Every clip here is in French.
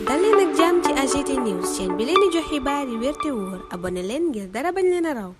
dal leen ak jàmm ci AGT News chaîne bi leen di jox xibaar yi wér te wóor abonné leen ngir dara bañ leen a raw.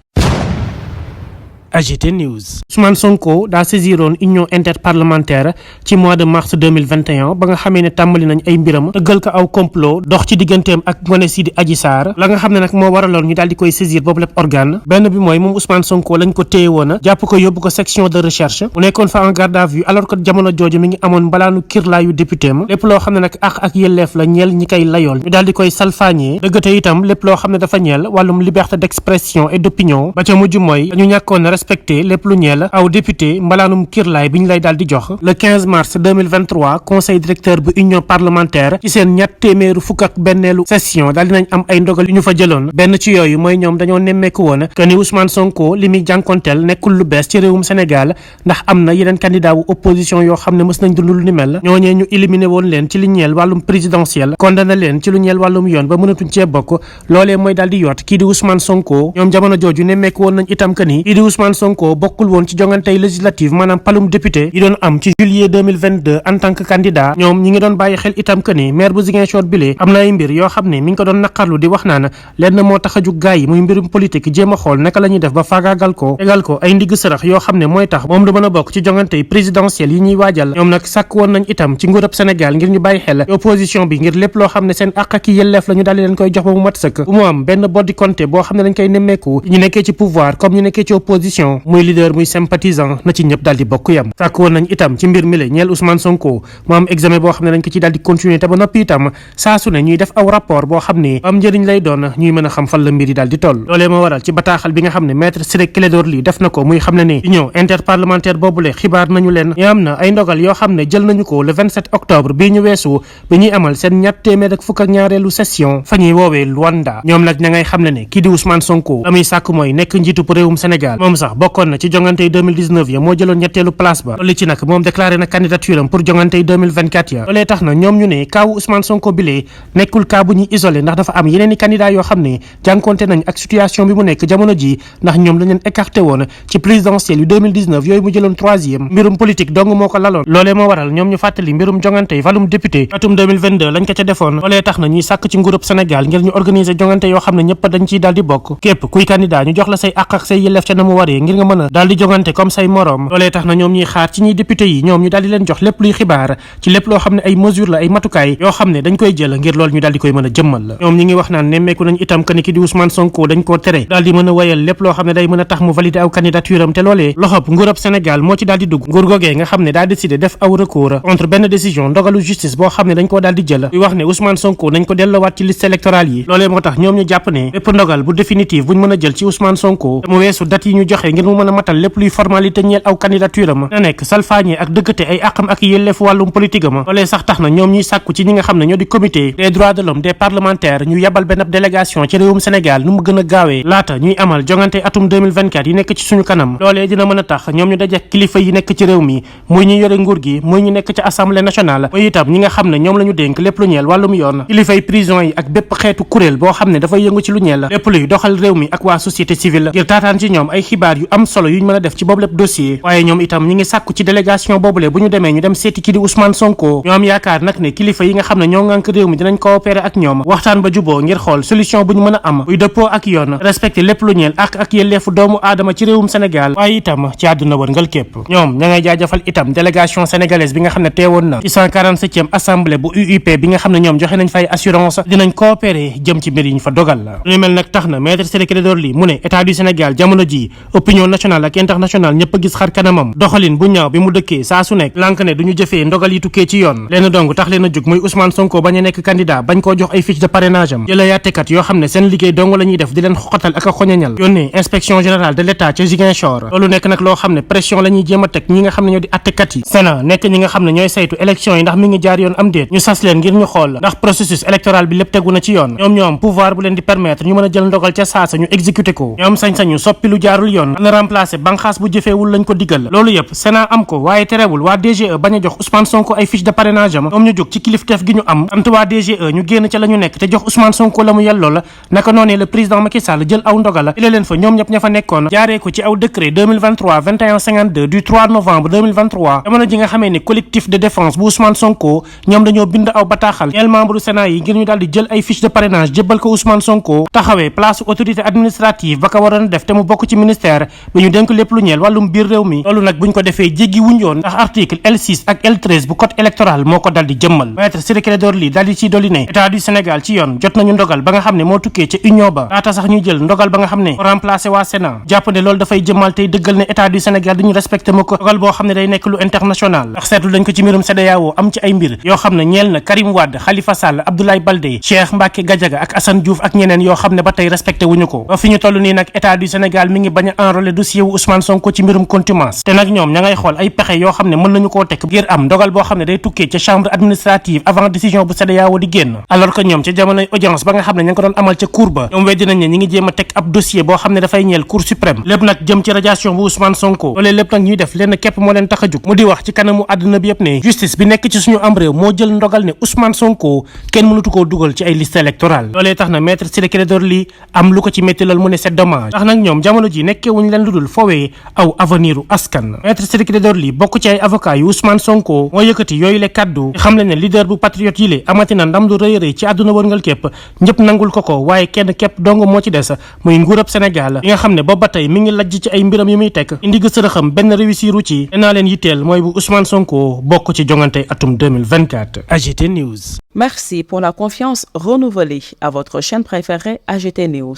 AGT News. Ousmane Sonko daa saisiroon union interparlementaire ci mois de mars 2021 ba nga xamee ne tàmbali nañ ay mbiram tëggal ko aw complot dox ci digganteem ak ngone si di Adji Sarr la nga xam ne nag moo waraloon ñu daal di koy saisir boobu lépp organe benn bi mooy moom Ousmane Sonko lañ ko téye woon jàpp ko yóbbu ko section de recherche mu nekkoon fa en garde à vue alors que jamono jooju mi ngi amoon mbalaanu kirlaayu député ma lépp loo xam ne nag ak yelleef la ñeel ñi koy layool ñu daal di koy salfaañee dëggate itam lépp loo xam ne dafa ñeel wàllum liberté d'expression et d'opinion ba ca mujj mooy dañu ñàkkoon respecté lépp lu ñeel aw député mbalaanum kirlaay bi ñu lay daal di jox le 15 mars 2023 conseil directeur bu union parlementaire ci seen ñett téeméeru fukk ak benneelu session daal dinañ am ay ndogal yu ñu fa jëloon benn ci yooyu mooy ñoom dañoo nemmeeku woon que ni Ousmane Sonko li muy jànkonteel nekkul lu bees ci réewum Sénégal ndax am na yeneen candidat wu opposition yoo xam ne mës nañ dund lu ni mel ñooñee ñu éliminé woon leen ci li ñeel wàllum présidentiel condamné leen ci lu ñeel wàllum yoon ba mënatuñ cee bokk loolee mooy daal di yoot kii di Ousmane Sonko ñoom jamono jooju nemmeeku woon nañ itam que ni kii di Ousmane Sonko bokkul woon ci jongantey législative maanaam palum député yi doon am ci juillet 2022 en tant que candidat ñoom ñi ngi doon bàyyi xel itam que ni maire bu Ziguinchor bile am na ay mbir yoo xam ne mi ngi ko doon naqarlu di wax naan lenn moo tax a jug gaay yi muy mbirum politique jéem a xool naka la ñuy def ba faagaagal ko tegal ko ay ndigg sërëx yoo xam ne mooy tax moom du mën a bokk ci jongantey présidentielle yi ñuy waajal ñoom nag sàkk woon nañ itam ci nguurab Sénégal ngir ñu bàyyi xel opposition bi ngir lépp loo xam ne seen àq ak yelleef la ñu daal di leen koy jox ba mu mat sëkk bu mu am benn boddi konté boo xam ne dañ koy nemmeeku ñu nekkee ci pouvoir comme ñu nekkee ci opposition muy leader muy sympathisant na ci ñëpp daal di bokk yam sàkk woon nañ itam ci mbir mi la ñeel Ousmane Sonko mu am examen boo xam ne dañ ko ci daal di continuer te ba noppi itam saa su ne ñuy def aw rapport boo xam ne am njëriñ lay doon ñuy mën a xam fan la mbir yi daal di toll loolee moo waral ci bataaxal bi nga xam ne maître Ciré Clédor Ly def na ko muy xam ne ne union interparlementaire boobule xibaar nañu leen ñu am na ay ndogal yoo xam ne jël nañu ko le 27 octobre bii ñu weesu bi ñuy amal seen ñett téeméer ak fukk ak ñaareelu session fa ñuy woowee Luanda ñoom nag ña ngay xam ne ne kii di Ousmane Sonko la muy sàkk mooy nekk njiitu réewum Sénégal moom sax bokkoon na ci jongantey 2019 ya moo jëloon ñetteelu place ba loolu ci nag moom déclaré na candidature am pour jongantey 2024 ya loolee tax na ñoom ñu ne kaawu Ousmane Sonko bilee nekkul cas bu ñuy isolé ndax dafa am yeneen i candidat yoo xam ne jànkonte nañ ak situation bi mu nekk jamono ji ndax ñoom dañ leen écarté woon ci présidentielle yu 2019 yooyu mu jëloon troisième mbirum politique dong moo ko laloon loolee moo waral ñoom ñu fàttali mbirum jongantey valum député atum 2022 lañ ko ca defoon loolee tax na ñuy sàkk ci nguurub Sénégal ngir ñu organiser jongante yoo xam ne ñëpp dañ ciy daal di bokk képp kuy candidat ñu jox la say àq ak say yelleef ca na mu waree ngir nga mën a daal di jongante comme say morom loolee tax na ñoom ñuy xaar ci ñuy député yi ñoom ñu daal di leen jox lépp luy xibaar ci lépp loo xam ne ay mesure la ay matukaay yoo xam ne dañ koy jël ngir loolu ñu daal di koy mën a jëmmal la ñoom ñi ngi wax naan nemmeeku nañ itam que ni ki di Ousmane Sonko dañ koo tere daal di mën a wayal lépp loo xam ne day mën a tax mu valider aw candidature am te loolee loxob nguurab Sénégal moo ci daal di dugg nguur googee nga xam ne daa décidé def aw recours contre benn décision ndogalu justice boo xam ne dañ koo daal di jël di wax ne Ousmane Sonko nañ ko delloowaat ci liste électorale yi loolee moo tax ñoom ñu jàpp ne lépp ndogal bu définitif buñ mën a jël ci Ousmane Sonko te mu weesu date yi ñu joxe ngir mu mën a matal lépp luy formalité ñeel aw candidature am na nekk salfaañe ak dëggate ay àqam ak yelleefu wàllum politique am loolee sax tax na ñoom ñuy sàkku ci ñi nga xam ne ñoo di comité des droits de l'homme des parlementaires ñu yebal benn délégation ci réewum Sénégal nu mu gën a gaawee laata ñuy amal jongante atum 2024 yi nekk ci suñu kanam loolee dina mën a tax ñoom ñu daje kilifa yi nekk ci réew mi muy ñu yore nguur gi muy ñu nekk ci assemblée nationale muy itam ñi nga xam ne ñoom la ñu dénk lépp lu ñeel wàllum yoon kilifay prison yi ak bépp xeetu kuréel boo xam ne dafay yëngu ci lu ñeel lépp luy doxal réew mi ak waa société civile ngir taataan ci ñoom ay xibaar yu am solo yuñ mën a def ci boobu lépp dossier waaye ñoom itam ñi ngi sàkku ci délégation boobule bu ñu demee ñu dem seeti ki di Ousmane Sonko ñoo am yaakaar nag ne kilifa yi nga xam ne ñoo ngànk réew mi dinañ coopérer ak ñoom waxtaan ba juboo ngir xool solution bu ñu mën a am buy dëppoo ak yoon respecté lépp lu ñeel ak yelleefu doomu aadama ci réewum Sénégal waaye itam ci àdduna wërngal képp ñoom ña ngay jaajëfal itam délégation sénégalaise bi nga xam ne teewoon na ci 147e assemblée bu UUP bi nga xam ne ñoom joxe nañ fay assurance dinañ coopérer jëm ci mbir yi ñu fa dogal la lu mel nag tax na maître Ciré Clédor Ly mu ne état du Sénégal jamono ji opinion nationale ak internationale ñëpp a gis xar kanamam doxalin bu ñaaw bi mu dëkkee saa su nekk lànk ne duñu jëfee ndogal yi tukkee ci yoon leen dong tax leen a jóg muy Ousmane Sonko bañ a nekk candidat bañ koo jox ay fiche de parrainage am jëla yàttekat yoo xam ne seen liggéey dong la ñuy def di leen xoxatal ak a xoñañal yónnee inspection générale de l'état ca Ziguinchor loolu nekk nag loo xam ne pression la ñuy jéem a teg ñi nga xam ne ñoo di attekat yi Sénat nekk ñi nga xam ne ñooy saytu élection yi ndax mi ngi jaar yoon am déet ñu sas leen ngir ñu xool ndax processus électoral bi lépp tegu na ci yoon ñoom pouvoir bu leen di permettre ñu mën a jël ndogal ca saasa ñu exécuté ko ñoom sañ-sañu soppi lu jaarul yoon na remplacer banxaas bu jëfeewul lañ ko diggal. loolu yëpp Sénat am ko waaye terewul waa DGE bañ a jox Ousmane Sonko ay fiche de parrainage am ñoom ñu jóg ci kilifteef gi ñu am sant waa DGE ñu génn ca la ñu nekk te jox Ousmane Sonko la mu yelloo la naka noonee le président Macky Sall jël aw ndogal jëlee leen fa ñoom ñëpp ña fa nekkoon jaaree ko ci aw décret 2152 du 3 novembre 2023 jamono ji nga xamee ni collectif de défense bu Ousmane Sonko ñoom dañoo bind aw bataaxal ñeel membre du Sénat yi ngir ñu daal di jël ay fiche de parrainage jébbal ko Ousmane Sonko taxawee place autorité administrative ba ko waroon def te mu bokk ci ministère bi ñu dénk lépp lu ñeel wàllum biir réew mi loolu nag buñ ko defee jéggi wuñ yoon ndax article L6 ak L13 bu code électoral moo ko dal di jëmmal maître Ciré Clédor Ly daal di ciy dolli ne état du Sénégal ci yoon jot nañu ndogal ba nga xam ne moo tukkee ca union ba laata sax ñuy jël ndogal ba nga xam ne ko remplacé waa Sénat jàpp ne loolu dafay jëmmal tey dëggal ne état du Sénégal duñu respecté ma ko ndogal boo xam ne day nekk lu international ndax seetlu dañ ko ci mbirum CEDEAO am ci ay mbir yoo xam ne ñeel na Karim Wade Khalifa Sall Abdoulaye Baldé Cheikh Mbacké Gadiaga ak Assane Diouf ak ñeneen yoo xam ne ba tey respecté wuñu ko ba fi ñu toll nii nag état du Sénégal mi ngi bañ a enrôler dossier wu Ousmane Sonko ci mbirum contumace te nag ñoom ña ngay xool ay pexe yoo xam ne mën nañu koo teg ngir am ndogal boo xam ne day tukkee ca chambre administrative avant décision bu CEDEAO di génn alors que ñoom ca jamonoy audience ba nga xam ne ña ngi ko doon amal ca cour ba ñoom weddi nañ ne ñi ngi jéem a teg ab dossier boo xam ne dafay ñeel cour suprême lépp nag jëm ci radiation bu Ousmane Sonko loolee lépp nag ñuy def lenn képp moo leen tax a jug mu di wax ci kanamu àdduna bi yëpp ne justice bi nekk ci suñu am réew moo jël ndogal ne Ousmane Sonko kenn mënatu koo dugal ci ay liste électorale loolee tax na maître Ciré Clédor Ly am lu ko ci métti lool mu ne c'est dommage ndax nag ñoom jamono ji nekkee wuñ leen lu dul foowee aw avenir u askan maître Ciré Clédor Ly bokk ci ay avocat yu Ousmane Sonko moo yëkkati yooyu le kaddu xam le ne leader bu patriote yi le amati na ndam lu rëy rëy ci àdduna wërngal képp ñëpp nangul ko waaye kenn képp dong moo ci des muy nguurab Sénégal yi nga xam ne boobu ba tey mi ngi lajj ci ay mbiram yu muy tekk indi gësërëxam benn réussiru ci danaa leen yitteel mooy bu Ousmane Sonko bokk ci jongante atum 2024 AGT News. Merci pour la confiance renouvelée à votre chaîne préférée AGT News.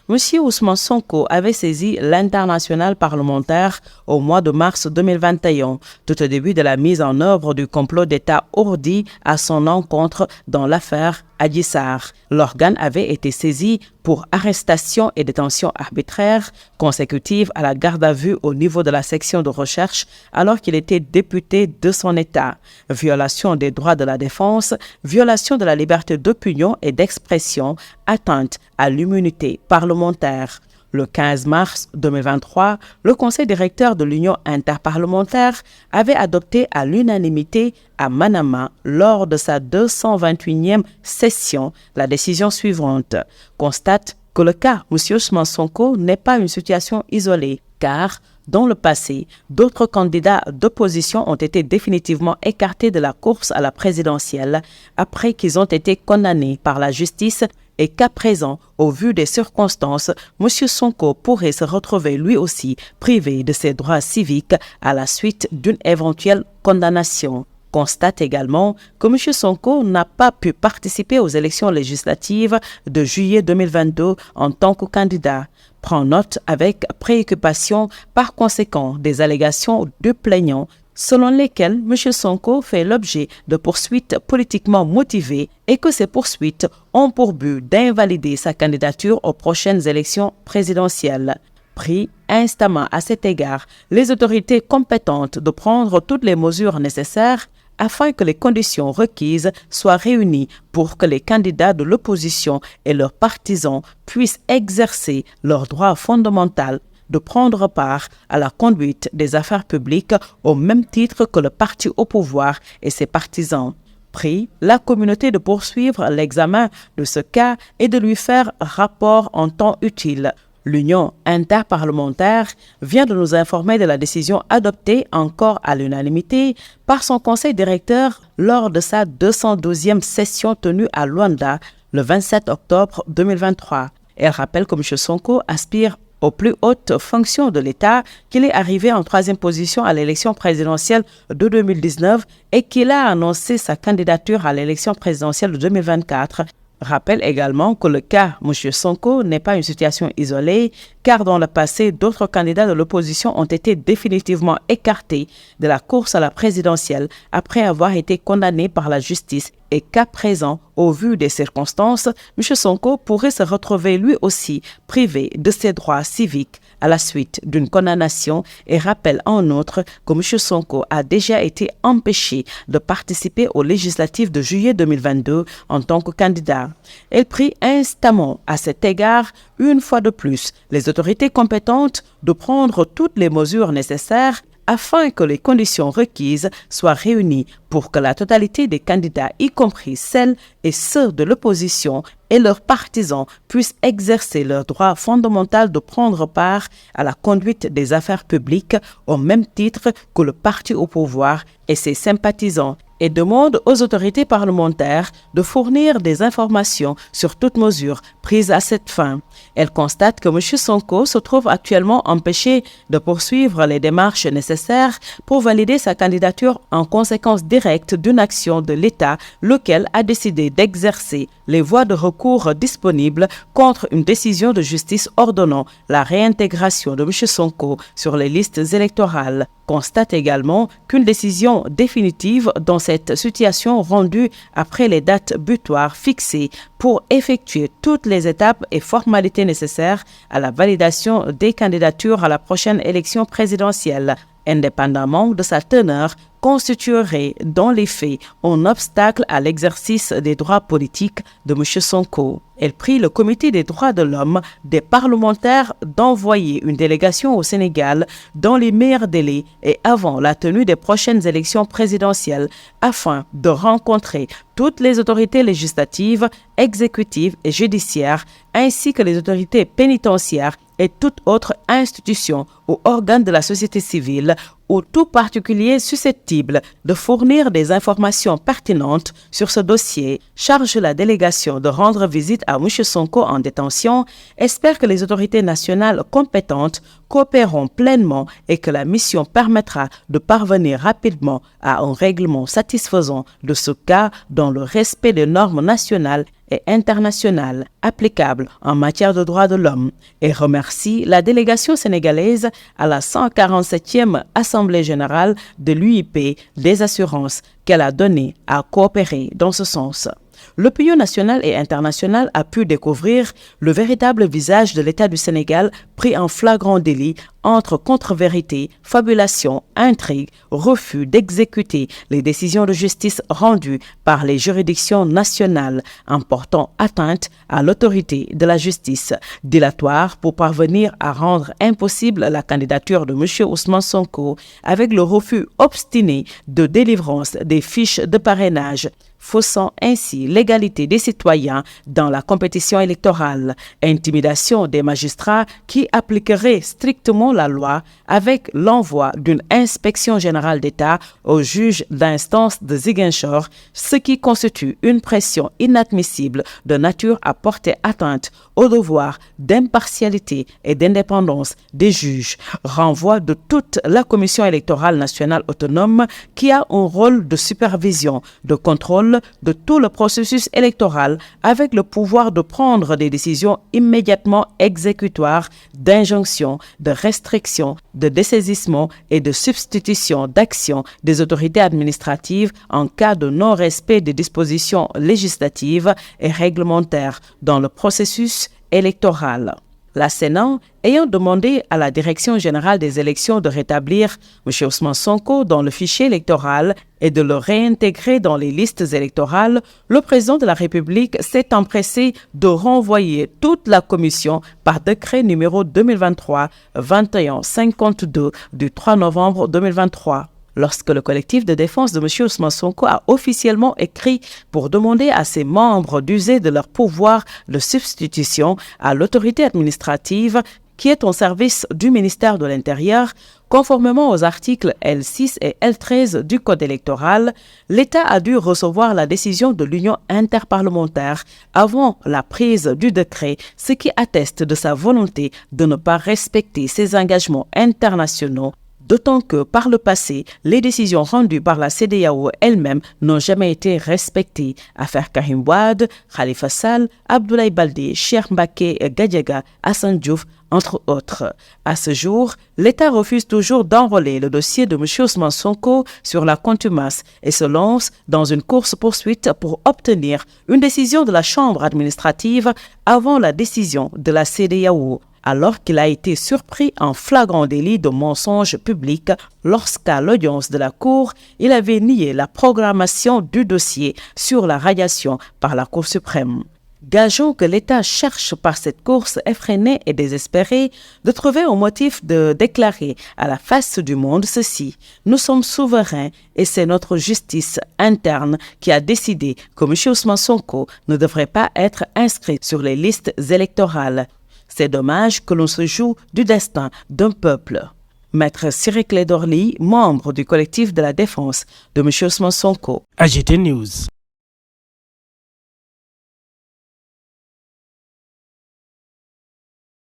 Monsieur Ousmane Sonko avait saisi l'international parlementaire au mois de mars 2021, tout au début de la mise en œuvre du complot d'État ourdi à son encontre dans l'affaire Adji Sarr. L'organe avait été saisi pour arrestation et détention arbitraire consécutive à la garde à vue au niveau de la section de recherche alors qu'il était député de son État. Violation des droits de la défense, violation de la liberté d'opinion et d'expression, atteinte à l'immunité parlementaire. Le 15 mars 2023, le Conseil directeur de l'Union interparlementaire avait adopté à l'unanimité à Manama, lors de sa 221e session, la décision suivante. Constate que le cas M. Ousmane Sonko n'est pas une situation isolée, car dans le passé, d'autres candidats d'opposition ont été définitivement écartés de la course à la présidentielle après qu'ils ont été condamnés par la justice et qu'à présent, au vu des circonstances, M. Sonko pourrait se retrouver lui aussi privé de ses droits civiques à la suite d'une éventuelle condamnation. Constate également que M. Sonko n'a pas pu participer aux élections législatives de juillet 2022 en tant que candidat. Prend note avec préoccupation par conséquent des allégations de plaignants selon lesquelles M. Sonko fait l'objet de poursuites politiquement motivées et que ces poursuites ont pour but d'invalider sa candidature aux prochaines élections présidentielles. Pris instamment à cet égard les autorités compétentes de prendre toutes les mesures nécessaires afin que les conditions requises soient réunies pour que les candidats de l'opposition et leurs partisans puissent exercer leur droit fondamental de prendre part à la conduite des affaires publiques au même titre que le parti au pouvoir et ses partisans. Prie la communauté de poursuivre l'examen de ce cas et de lui faire rapport en temps utile. L'Union interparlementaire vient de nous informer de la décision adoptée encore à l'unanimité par son conseil directeur lors de sa 212e session tenue à Luanda le 27 octobre 2023. Elle rappelle que M. Sonko aspire aux plus hautes fonctions de l'État, qu'il est arrivé en 3e position à l'élection présidentielle de 2019 et qu'il a annoncé sa candidature à l'élection présidentielle de 2024. Rappelle également que le cas M. Sonko n'est pas une situation isolée, car dans le passé, d'autres candidats de l'opposition ont été définitivement écartés de la course à la présidentielle après avoir été condamnés par la justice et qu'à présent, au vu des circonstances, M. Sonko pourrait se retrouver lui aussi privé de ses droits civiques à la suite d'une condamnation et rappelle en outre que M. Sonko a déjà été empêché de participer aux législatives de juillet 2022 en tant que candidat. Elle prie instamment à cet égard, une fois de plus, les autorités compétentes de prendre toutes les mesures nécessaires afin que les conditions requises soient réunies pour que la totalité des candidats, y compris celles et ceux de l'opposition et leurs partisans, puissent exercer leur droit fondamental de prendre part à la conduite des affaires publiques au même titre que le parti au pouvoir et ses sympathisants, et demande aux autorités parlementaires de fournir des informations sur toute mesure prise à cette fin. Elle constate que M. Sonko se trouve actuellement empêché de poursuivre les démarches nécessaires pour valider sa candidature en conséquence directe d'une action de l'État, lequel a décidé d'exercer les voies de recours disponibles contre une décision de justice ordonnant la réintégration de M. Sonko sur les listes électorales. Constate également qu'une décision définitive dans cette situation rendue après les dates butoirs fixées pour effectuer toutes les étapes et formalités nécessaires à la validation des candidatures à la prochaine élection présidentielle, indépendamment de sa teneur, constituerait dans les faits un obstacle à l'exercice des droits politiques de M. Sonko. Elle prie le Comité des droits de l'homme des parlementaires d'envoyer une délégation au Sénégal dans les meilleurs délais et avant la tenue des prochaines élections présidentielles afin de rencontrer toutes les autorités législatives, exécutives et judiciaires ainsi que les autorités pénitentiaires et toute autre institution ou organe de la société civile ou tout particulier susceptible de fournir des informations pertinentes sur ce dossier, charge la délégation de rendre visite à M. Sonko en détention, espère que les autorités nationales compétentes coopéreront pleinement et que la mission permettra de parvenir rapidement à un règlement satisfaisant de ce cas dans le respect des normes nationales et internationales applicables en matière de droits de l'homme, et remercie la délégation sénégalaise à la 147e Assemblée générale de l'UIP des assurances qu'elle a donné à coopérer dans ce sens. L'opinion nationale et internationale a pu découvrir le véritable visage de l'État du Sénégal pris en flagrant délit entre contre-vérité, fabulation, intrigue, refus d'exécuter les décisions de justice rendues par les juridictions nationales en portant atteinte à l'autorité de la justice, dilatoire pour parvenir à rendre impossible la candidature de M. Ousmane Sonko avec le refus obstiné de délivrance des fiches de parrainage, faussant ainsi l'égalité des citoyens dans la compétition électorale, intimidation des magistrats qui appliqueraient strictement la loi avec l'envoi d'une inspection générale d'État au juge d'instance de Ziguinchor, ce qui constitue une pression inadmissible de nature à porter atteinte au devoir d'impartialité et d'indépendance des juges, renvoi de toute la Commission électorale nationale autonome qui a un rôle de supervision, de contrôle de tout le processus électoral avec le pouvoir de prendre des décisions immédiatement exécutoires, d'injonction, de restriction, de dessaisissement et de substitution d'actions des autorités administratives en cas de non-respect des dispositions législatives et réglementaires dans le processus électoral. La Sénat, ayant demandé à la Direction générale des élections de rétablir M. Ousmane Sonko dans le fichier électoral et de le réintégrer dans les listes électorales, le président de la République s'est empressé de renvoyer toute la commission par décret numéro 2023-2152 du 3 novembre 2023. Lorsque le collectif de défense de M. Ousmane Sonko a officiellement écrit pour demander à ses membres d'user de leur pouvoir de substitution à l'autorité administrative qui est au service du ministère de l'Intérieur, conformément aux articles L6 et L13 du Code électoral, l'État a dû recevoir la décision de l'Union interparlementaire avant la prise du décret, ce qui atteste de sa volonté de ne pas respecter ses engagements internationaux D'autant que par le passé, les décisions rendues par la CEDEAO elle-même n'ont jamais été respectées. Affaire Karim Wade, Khalifa Sall, Abdoulaye Baldé, Cheikh Mbacké Gadiaga, Assane Diouf, entre autres. À ce jour, l'État refuse toujours d'enrôler le dossier de M. Ousmane Sonko sur la contumace et se lance dans une course-poursuite pour obtenir une décision de la Chambre administrative avant la décision de la CEDEAO, alors qu'il a été surpris en flagrant délit de mensonge public lorsqu'à l'audience de la Cour, il avait nié la programmation du dossier sur la radiation par la Cour suprême. Gageons que l'État cherche par cette course effrénée et désespérée de trouver un motif de déclarer à la face du monde ceci: nous sommes souverains et c'est notre justice interne qui a décidé que M. Ousmane Sonko ne devrait pas être inscrit sur les listes électorales. C'est dommage que l'on se joue du destin d'un peuple. Maître Ciré Clédor Ly, membre du collectif de la défense de M. Ousmane Sonko. AGT News.